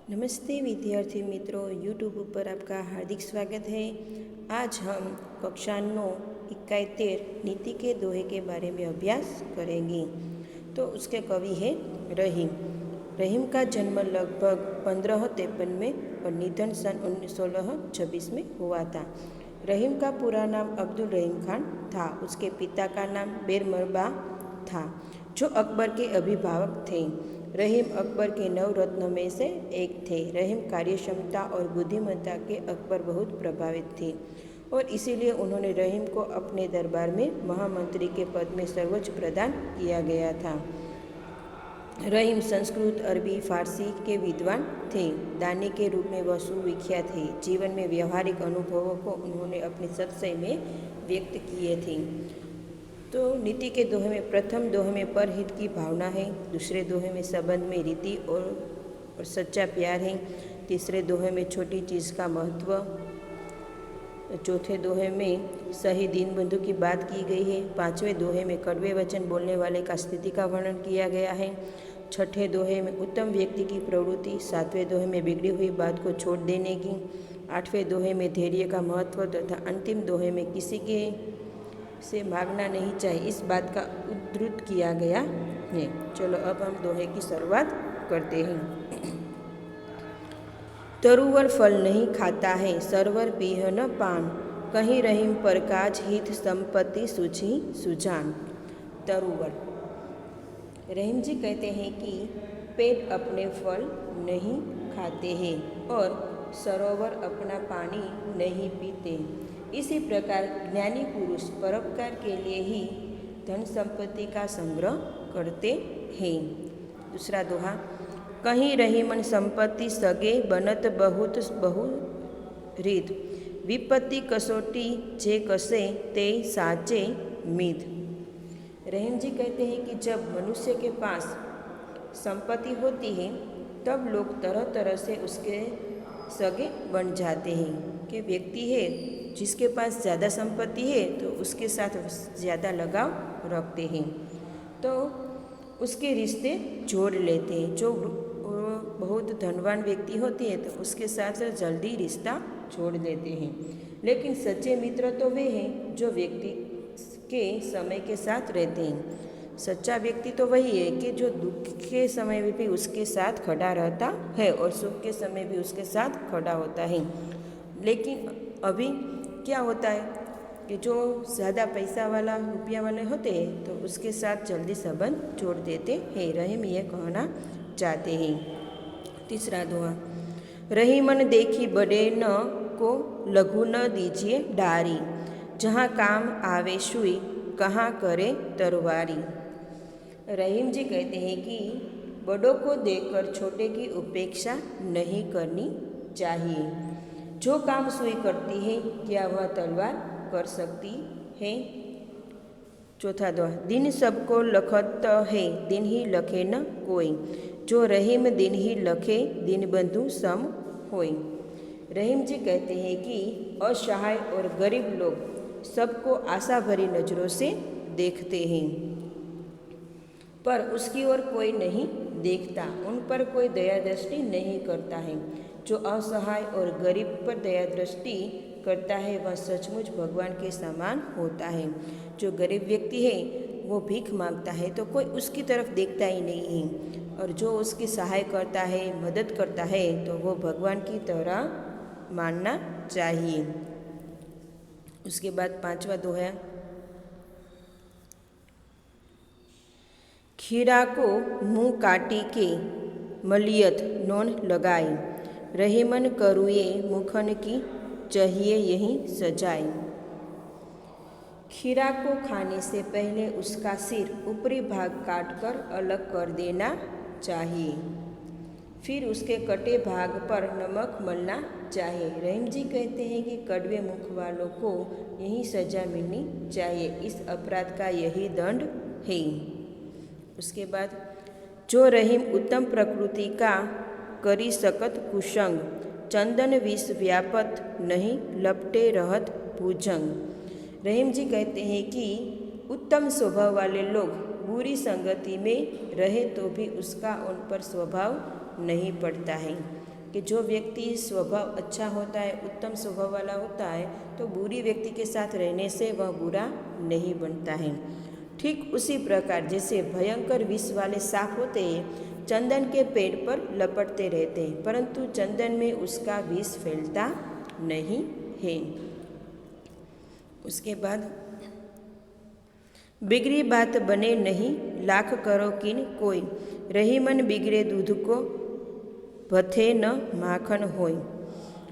नमस्ते विद्यार्थी मित्रों, यूट्यूब पर आपका हार्दिक स्वागत है। आज हम कक्षा 9 71 नीति के दोहे के बारे में अभ्यास करेंगे। तो उसके कवि है रहीम। रहीम का जन्म लगभग 1553 में और निधन सन 1626 में हुआ था। रहीम का पूरा नाम अब्दुल रहीम खान था। उसके पिता का नाम बेरमरबा था, जो अकबर के अभिभावक थे। रहीम अकबर के 9 रत्नों में से एक थे। रहीम कार्यक्षमता और बुद्धिमत्ता के अकबर बहुत प्रभावित थे और इसीलिए उन्होंने रहीम को अपने दरबार में महामंत्री के पद में सर्वोच्च प्रदान किया गया था। रहीम संस्कृत, अरबी, फारसी के विद्वान थे। दानी के रूप में वह सुविख्यात थे। जीवन में व्यवहारिक अनुभवों को उन्होंने अपने सत्सय में व्यक्त किए थे। तो नीति के दोहे में प्रथम दोहे में परहित की भावना है, दूसरे दोहे में संबंध में रीति और सच्चा प्यार है, तीसरे दोहे में छोटी चीज़ का महत्व, चौथे दोहे में सही दीनबंधु की बात की गई है, पांचवें दोहे में कड़वे वचन बोलने वाले का स्थिति का वर्णन किया गया है, छठे दोहे में उत्तम व्यक्ति की प्रवृत्ति, सातवें दोहे में बिगड़ी हुई बात को छोड़ देने की, आठवें दोहे में धैर्य का महत्व तथा अंतिम दोहे में किसी के से मांगना नहीं चाहिए, इस बात का उद्धृत किया गया है। चलो अब हम दोहे की शुरुआत करते हैं। तरुवर फल नहीं खाता है, सरवर पीह न पान, कहीं रहीम पर काज हित संपत्ति सुझी सुजान। तरुवर, रहीम जी कहते हैं कि पेट अपने फल नहीं खाते हैं और सरोवर अपना पानी नहीं पीते। इसी प्रकार ज्ञानी पुरुष परोपकार के लिए ही धन संपत्ति का संग्रह करते हैं। दूसरा दोहा, कहीं रही मन संपत्ति सगे बनत बहुत बहु रीत, विपत्ति कसोटी जे कसे ते साचे मीत। रहीम जी कहते हैं कि जब मनुष्य के पास संपत्ति होती है तब लोग तरह तरह से उसके सगे बन जाते हैं। कि व्यक्ति है जिसके पास ज़्यादा संपत्ति है तो उसके साथ ज़्यादा लगाव रखते हैं, तो उसके रिश्ते जोड़ लेते हैं। जो बहुत धनवान व्यक्ति होती है तो उसके साथ जल्दी रिश्ता जोड़ देते हैं। लेकिन सच्चे मित्र तो वे हैं जो व्यक्ति के समय के साथ रहते हैं। सच्चा व्यक्ति तो वही है कि जो दुख के समय में भी उसके साथ खड़ा रहता है और सुख के समय भी उसके साथ खड़ा होता है। लेकिन अभी क्या होता है कि जो ज़्यादा पैसा वाला रुपया वाले होते हैं तो उसके साथ जल्दी संबंध जोड़ देते हैं। रहीम ये कहना चाहते हैं। तीसरा दोहा, रही मन देखी बड़े न को लघु न दीजिए डारी, जहाँ काम आवे सुई कहाँ करे तरवारी। रहीम जी कहते हैं कि बड़ों को देखकर छोटे की उपेक्षा नहीं करनी चाहिए। जो काम सुई करती है क्या वह तलवार कर सकती है। चौथा दोहा, दिन सबको लखत है दिन ही लखे न कोई, जो रहीम दिन ही लखे दिन बंधु सम होय। रहीम जी कहते हैं कि असहाय और गरीब लोग सबको आशा भरी नज़रों से देखते हैं पर उसकी ओर कोई नहीं देखता, उन पर कोई दया दृष्टि नहीं करता है। जो असहाय और गरीब पर दया दृष्टि करता है वह सचमुच भगवान के समान होता है। जो गरीब व्यक्ति है वो भीख मांगता है तो कोई उसकी तरफ देखता ही नहीं है, और जो उसकी सहाय करता है, मदद करता है तो वो भगवान की तरह मानना चाहिए। उसके बाद पांचवा दोहा, खीरा को मुँह काटी के मलियत नोन लगाई, रहीमन करुए मुखन की चाहिए यही सजाई। खीरा को खाने से पहले उसका सिर ऊपरी भाग काटकर अलग कर देना चाहिए, फिर उसके कटे भाग पर नमक मलना चाहिए। रहीम जी कहते हैं कि कड़वे मुख वालों को यही सजा मिलनी चाहिए, इस अपराध का यही दंड है। उसके बाद, जो रहीम उत्तम प्रकृति का करी सकत कुसंग, चंदन विष व्यापत नहीं लपटे रहत भुजंग। रहीम जी कहते हैं कि उत्तम स्वभाव वाले लोग बुरी संगति में रहे तो भी उसका उन पर स्वभाव नहीं पड़ता है। कि जो व्यक्ति स्वभाव अच्छा होता है, उत्तम स्वभाव वाला होता है, तो बुरी व्यक्ति के साथ रहने से वह बुरा नहीं बनता है। ठीक उसी प्रकार जैसे भयंकर विष वाले सांप होते हैं, चंदन के पेड़ पर लपटते रहते हैं, परंतु चंदन में उसका विष फैलता नहीं है। उसके बाद बिगड़ी बात बने नहीं, लाख करो किन कोई, रही मन बिगड़े दूध को भथे न माखन होय।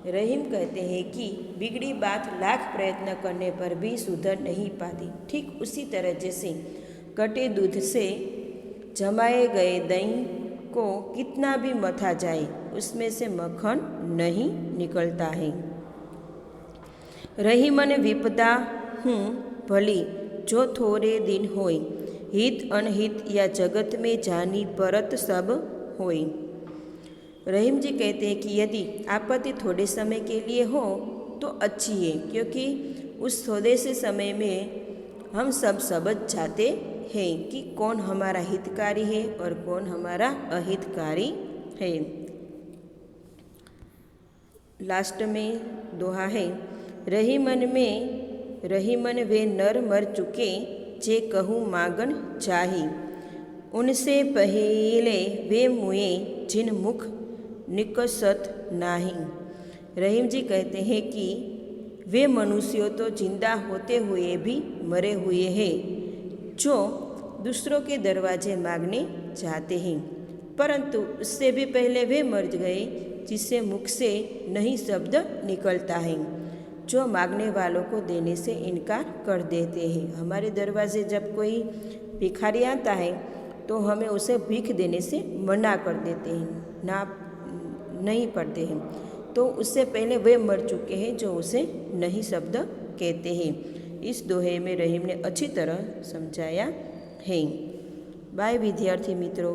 रहीम कहते हैं कि बिगड़ी बात लाख प्रयत्न करने पर भी सुधर नहीं पाती। ठीक उसी तरह जैसे कटे दूध से जमाए गए दही को कितना भी मथा जाए, उसमें से मक्खन नहीं निकलता है। रही मन विपदा हूँ भली, जो थोड़े दिन होय, हित अनहित या जगत में जानी परत सब होय। रहीम जी कहते हैं कि यदि आपत्ति थोड़े समय के लिए हो तो अच्छी है, क्योंकि उस थोड़े से समय में हम सब समझ जाते हैं कि कौन हमारा हितकारी है और कौन हमारा अहितकारी है। लास्ट में दोहा है, रही मन वे नर मर चुके, जे कहूँ मागन चाही, उनसे पहले वे मुए, जिन मुख निकसत नाही। रहीम जी कहते हैं कि वे मनुष्यों तो जिंदा होते हुए भी मरे हुए हैं, जो दूसरों के दरवाजे मांगने जाते हैं, परंतु उससे भी पहले वे मर गए, जिससे मुख से नहीं शब्द निकलता है, जो मांगने वालों को देने से इनकार कर देते हैं। हमारे दरवाजे जब कोई भिखारी आता है तो हमें उसे भीख देने से मना कर देते हैं, नहीं पढ़ते हैं, तो उससे पहले वे मर चुके हैं जो उसे नहीं शब्द कहते हैं। इस दोहे में रहीम ने अच्छी तरह समझाया है। बाय विद्यार्थी मित्रों।